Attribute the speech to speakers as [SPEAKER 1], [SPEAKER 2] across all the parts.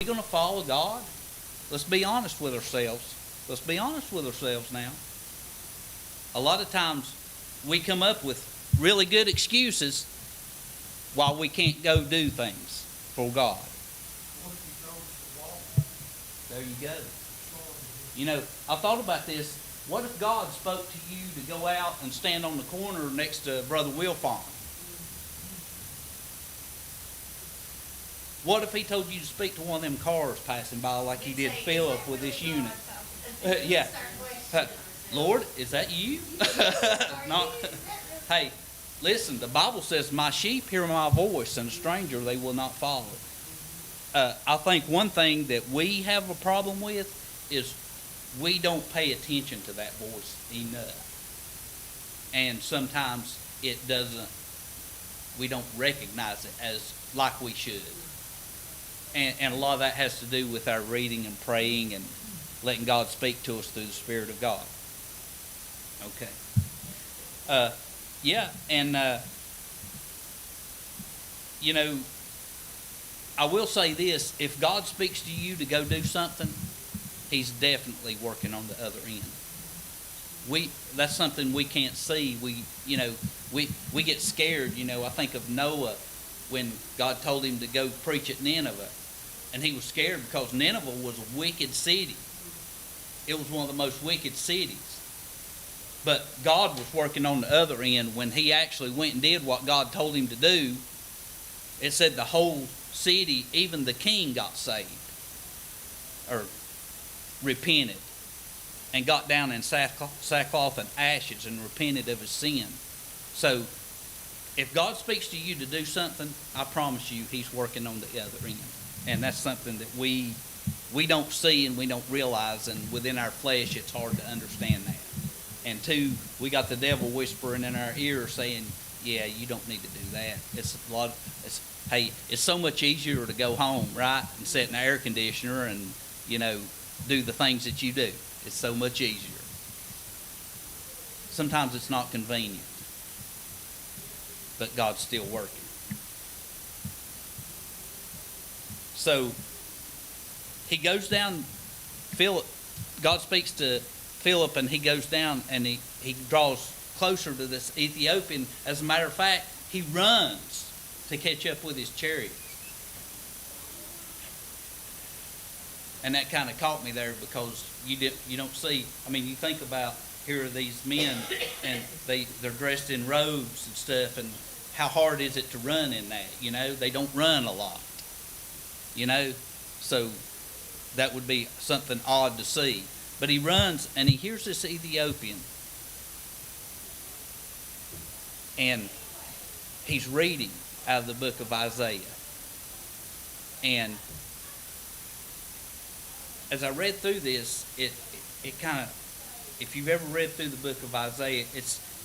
[SPEAKER 1] we going to follow God? Let's be honest with ourselves. Let's be honest with ourselves now. A lot of times we come up with really good excuses why we can't go do things for God. There you go. You know, I thought about this. What if God spoke to you to go out and stand on the corner next to Brother Wilfon? What if he told you to speak to one of them cars passing by like he did Philip with this eunuch? Yeah. Lord, is that you? Not. Hey, listen, the Bible says, my sheep hear my voice, and a stranger they will not follow. I think one thing that we have a problem with is we don't pay attention to that voice enough. And sometimes it doesn't, we don't recognize it as like we should. And a lot of that has to do with our reading and praying and letting God speak to us through the Spirit of God. Okay. You know, I will say this. If God speaks to you to go do something, He's definitely working on the other end. That's something we can't see. We get scared. You know, I think of Noah when God told him to go preach at Nineveh. And he was scared because Nineveh was a wicked city. It was one of the most wicked cities. But God was working on the other end when he actually went and did what God told him to do. It said the whole city, even the king, got saved. Or repented. And got down in sackcloth and ashes and repented of his sin. So, if God speaks to you to do something, I promise you He's working on the other end. And that's something that we don't see and we don't realize, and within our flesh it's hard to understand that. And two, we got the devil whispering in our ear saying, yeah, you don't need to do that. It's so much easier to go home, right? And sit in the air conditioner and, do the things that you do. It's so much easier. Sometimes it's not convenient. But God's still working. So he goes down, God speaks to Philip, and he goes down and he draws closer to this Ethiopian. As a matter of fact, he runs to catch up with his chariot. And that kind of caught me there because you don't see, you think about, here are these men and they're dressed in robes and stuff, and how hard is it to run in that? They don't run a lot. So that would be something odd to see. But he runs and he hears this Ethiopian, and he's reading out of the book of Isaiah. And as I read through this, it kind of, if you've ever read through the book of Isaiah,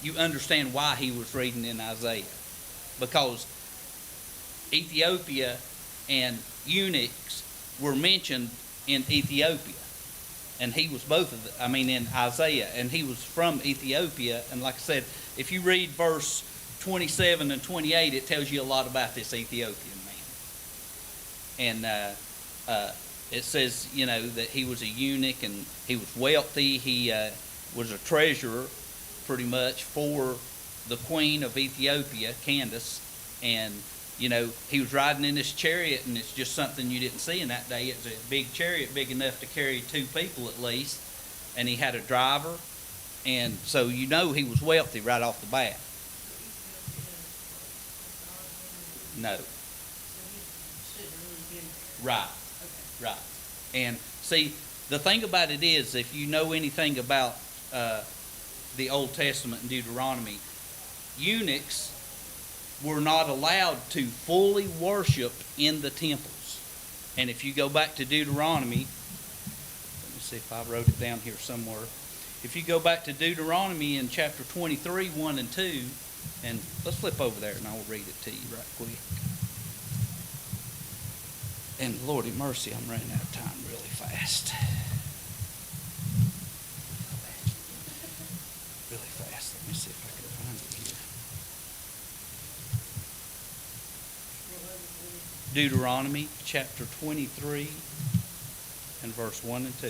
[SPEAKER 1] you understand why he was reading in Isaiah. Because Ethiopia and eunuchs were mentioned in Ethiopia. And he was both of them, in Isaiah. And he was from Ethiopia. And like I said, if you read verse 27 and 28, it tells you a lot about this Ethiopian man. And it says, that he was a eunuch and he was wealthy. He was a treasurer, pretty much, for the queen of Ethiopia, Candace. And he was riding in this chariot, and it's just something you didn't see in that day. It's a big chariot, big enough to carry 2 people at least. And he had a driver. And so he was wealthy right off the bat. No. Right. And see, the thing about it is, if you know anything about the Old Testament and Deuteronomy, eunuchs were not allowed to fully worship in the temples. And if you go back to Deuteronomy, let me see if I wrote it down here somewhere. If you go back to Deuteronomy in chapter 23, 1 and 2, and let's flip over there and I'll read it to you right quick. And Lordy mercy, I'm running out of time really fast. Really fast. Let me see if I can find it here. Deuteronomy chapter 23 and verse 1 and 2.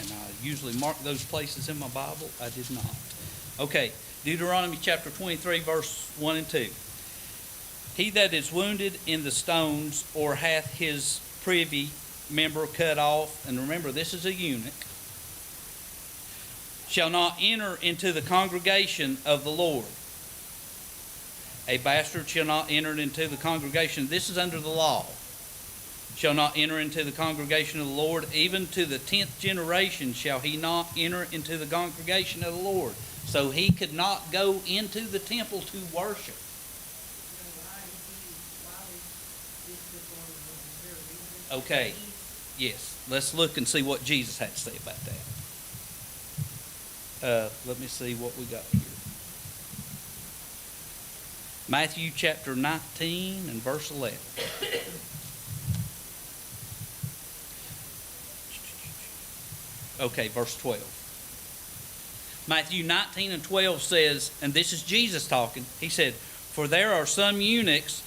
[SPEAKER 1] And I usually mark those places in my Bible. I did not. Okay, Deuteronomy chapter 23, verse 1 and 2. He that is wounded in the stones, or hath his privy member cut off, and remember, this is a eunuch, shall not enter into the congregation of the Lord. A bastard shall not enter into the congregation. This is under the law. Shall not enter into the congregation of the Lord. Even to the 10th generation shall he not enter into the congregation of the Lord. So he could not go into the temple to worship. Okay, yes. Let's look and see what Jesus had to say about that. Let me see what we got here. Matthew chapter 19 and verse 11. Okay, verse 12. Matthew 19 and 12 says, and this is Jesus talking, he said, for there are some eunuchs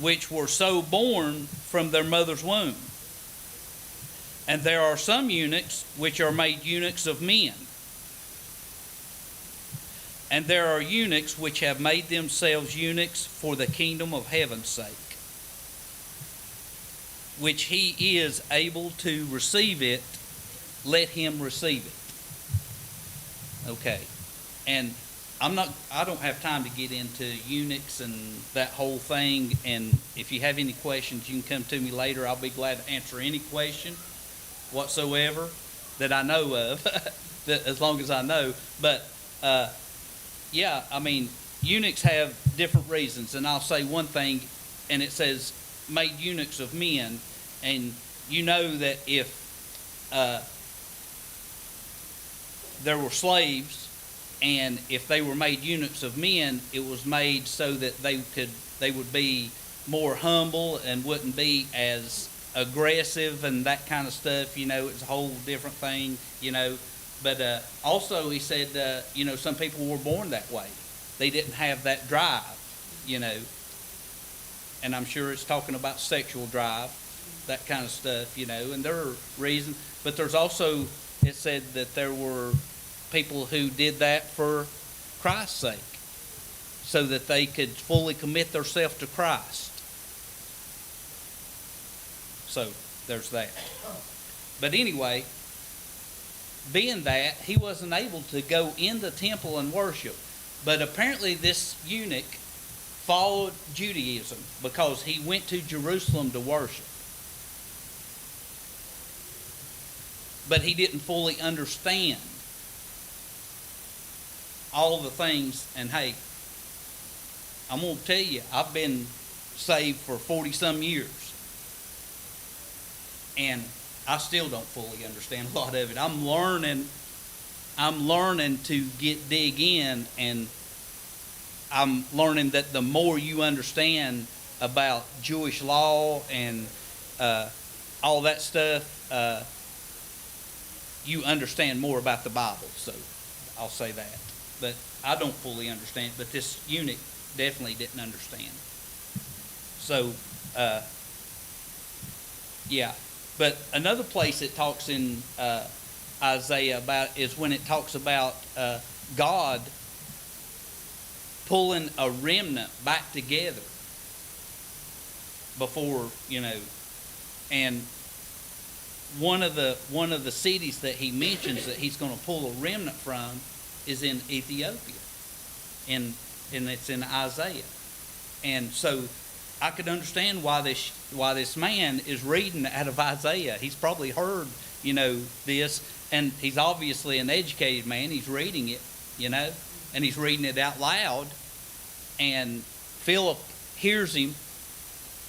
[SPEAKER 1] which were so born from their mother's womb. And there are some eunuchs which are made eunuchs of men. And there are eunuchs which have made themselves eunuchs for the kingdom of heaven's sake, which he is able to receive it, let him receive it. Okay. And I don't have time to get into eunuchs and that whole thing. And if you have any questions, you can come to me later. I'll be glad to answer any question whatsoever that I know of, as long as I know. But, yeah, I mean, eunuchs have different reasons. And I'll say one thing, and it says, made eunuchs of men. And you know that if there were slaves, and if they were made eunuchs of men, it was made so that they would be more humble and wouldn't be as aggressive and that kind of stuff. You know, it's a whole different thing, you know. But also he said, you know, some people were born that way. They didn't have that drive, you know. And I'm sure it's talking about sexual drive, that kind of stuff, you know. And there are reasons. But there's also, it said that there were people who did that for Christ's sake, so that they could fully commit themselves to Christ. So there's that. But anyway, being that, he wasn't able to go in the temple and worship. But apparently this eunuch followed Judaism because he went to Jerusalem to worship. But he didn't fully understand all the things. And hey, I'm going to tell you, I've been saved for 40 some years, and I still don't fully understand a lot of it. I'm learning to dig in, and I'm learning that the more you understand about Jewish law and all that stuff, you understand more about the Bible. So I'll say that. But I don't fully understand. But this eunuch definitely didn't understand. So, yeah. But another place it talks in Isaiah about is when it talks about God pulling a remnant back together before, you know, and one of the cities that he mentions that he's going to pull a remnant from is in Ethiopia, and it's in Isaiah. And so I could understand why this man is reading out of Isaiah. He's probably heard, you know, this, and he's obviously an educated man. He's reading it, you know, and he's reading it out loud. And Philip hears him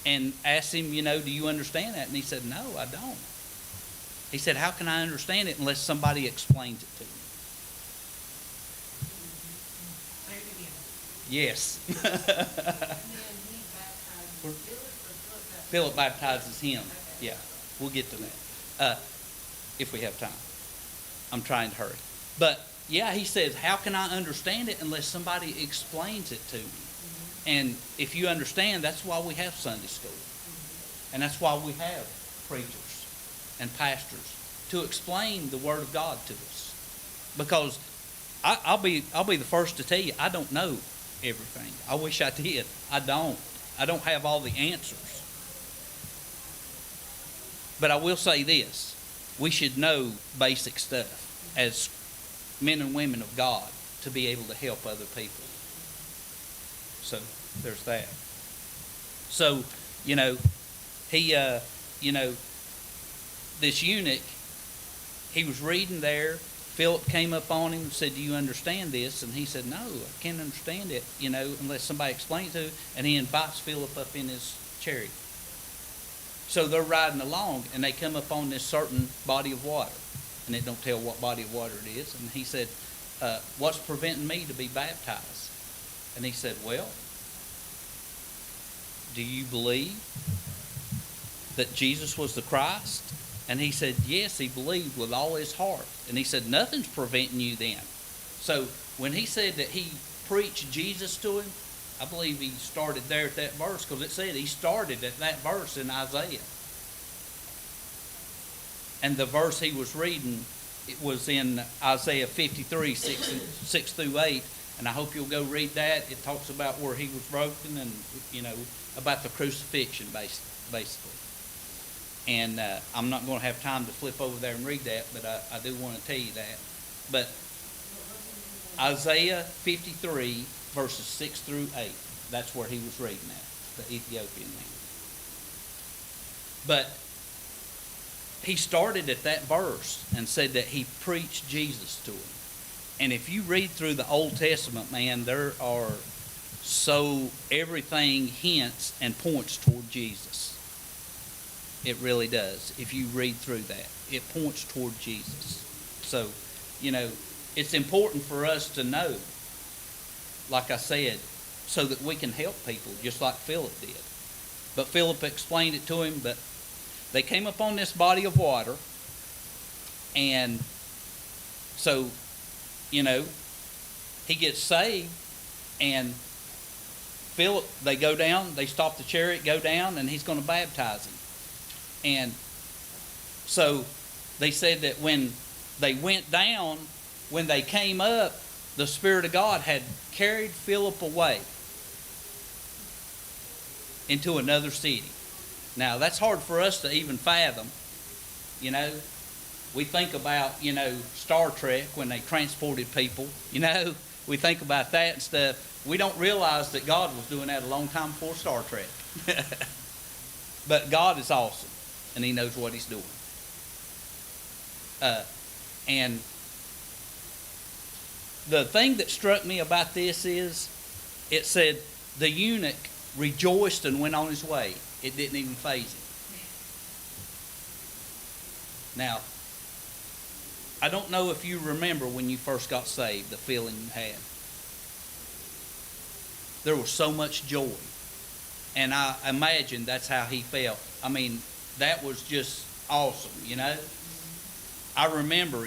[SPEAKER 1] and asks him, you know, do you understand that? And he said, no, I don't. He said, how can I understand it unless somebody explains it to me? Yes. Philip baptizes him. Yeah, we'll get to that if we have time. I'm trying to hurry. But yeah, he says, how can I understand it unless somebody explains it to me? And if you understand, that's why we have Sunday school. And that's why we have preachers and pastors to explain the Word of God to us. Because I'll be the first to tell you, I don't know everything. I wish I did. I don't. I don't have all the answers. But I will say this. We should know basic stuff as men and women of God to be able to help other people. So there's that. So, he, this eunuch, he was reading there. Philip came up on him and said, do you understand this? And he said, no, I can't understand it, unless somebody explains it to him. And he invites Philip up in his chariot. So they're riding along, and they come up on this certain body of water. And it don't tell what body of water it is. And he said, what's preventing me to be baptized? And he said, well, do you believe that Jesus was the Christ? And he said, yes, he believed with all his heart. And he said, nothing's preventing you then. So when he said that he preached Jesus to him, I believe he started there at that verse, because it said he started at that verse in Isaiah. And the verse he was reading, it was in Isaiah 53, 6 through 8. And I hope you'll go read that. It talks about where he was broken and, about the crucifixion, basically. And I'm not going to have time to flip over there and read that, but I do want to tell you that. But Isaiah 53, verses 6 through 8, that's where he was reading at, the Ethiopian man. But he started at that verse and said that he preached Jesus to him. And if you read through the Old Testament, man, there are everything hints and points toward Jesus. It really does. If you read through that, it points toward Jesus. So, it's important for us to know, like I said, so that we can help people, just like Philip did. But Philip explained it to him, but they came up on this body of water, and so, he gets saved, and Philip, they go down, they stop the chariot, go down, and he's going to baptize him. And so they said that when they went down, when they came up, the Spirit of God had carried Philip away into another city. Now, that's hard for us to even fathom. We think about, Star Trek when they transported people. We think about that and stuff. We don't realize that God was doing that a long time before Star Trek. But God is awesome. And he knows what he's doing. And the thing that struck me about this is, it said, the eunuch rejoiced and went on his way. It didn't even faze him. Now, I don't know if you remember when you first got saved, the feeling you had. There was so much joy. And I imagine that's how he felt. I mean, that was just awesome, I remember,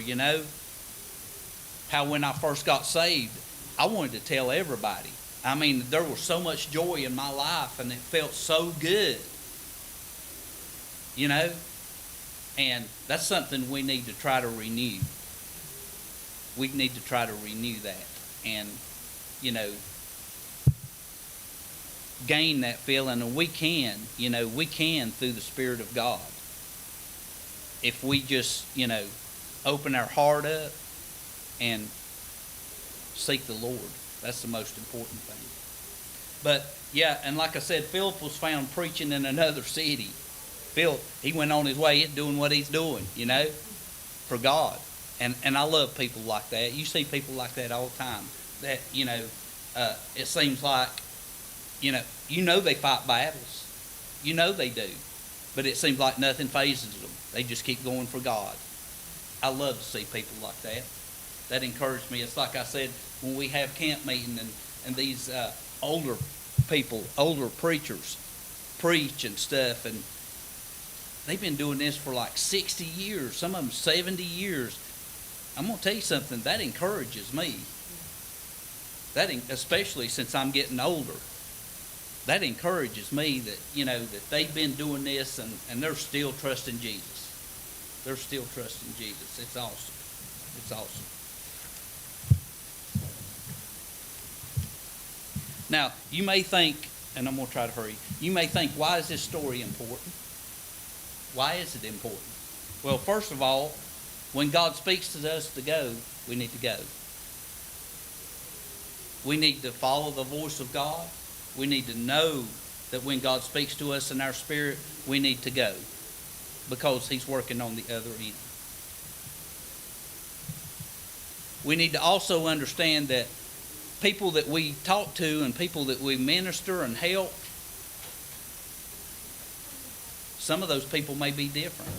[SPEAKER 1] how when I first got saved, I wanted to tell everybody. I mean, there was so much joy in my life, and it felt so good, and that's something we need to try to renew. We need to try to renew that and, gain that feeling, and we can through the Spirit of God. If we just, open our heart up and seek the Lord. That's the most important thing. But, yeah, and like I said, Philip was found preaching in another city. Philip, he went on his way doing what he's doing, for God. And I love people like that. You see people like that all the time. That, it seems like, they fight battles. They do. But it seems like nothing phases them. They just keep going for God. I love to see people like that. That encouraged me. It's like I said, when we have camp meeting and these older people, older preachers preach and stuff, and they've been doing this for like 60 years, some of them 70 years. I'm going to tell you something, that encourages me. Especially since I'm getting older. That encourages me that, that they've been doing this and they're still trusting Jesus. They're still trusting Jesus. It's awesome. It's awesome. Now, you may think, and I'm going to try to hurry, you may think, why is this story important? Why is it important? Well, first of all, when God speaks to us to go, we need to go. We need to follow the voice of God. We need to know that when God speaks to us in our spirit, we need to go, because He's working on the other end. We need to also understand that people that we talk to and people that we minister and help, some of those people may be different.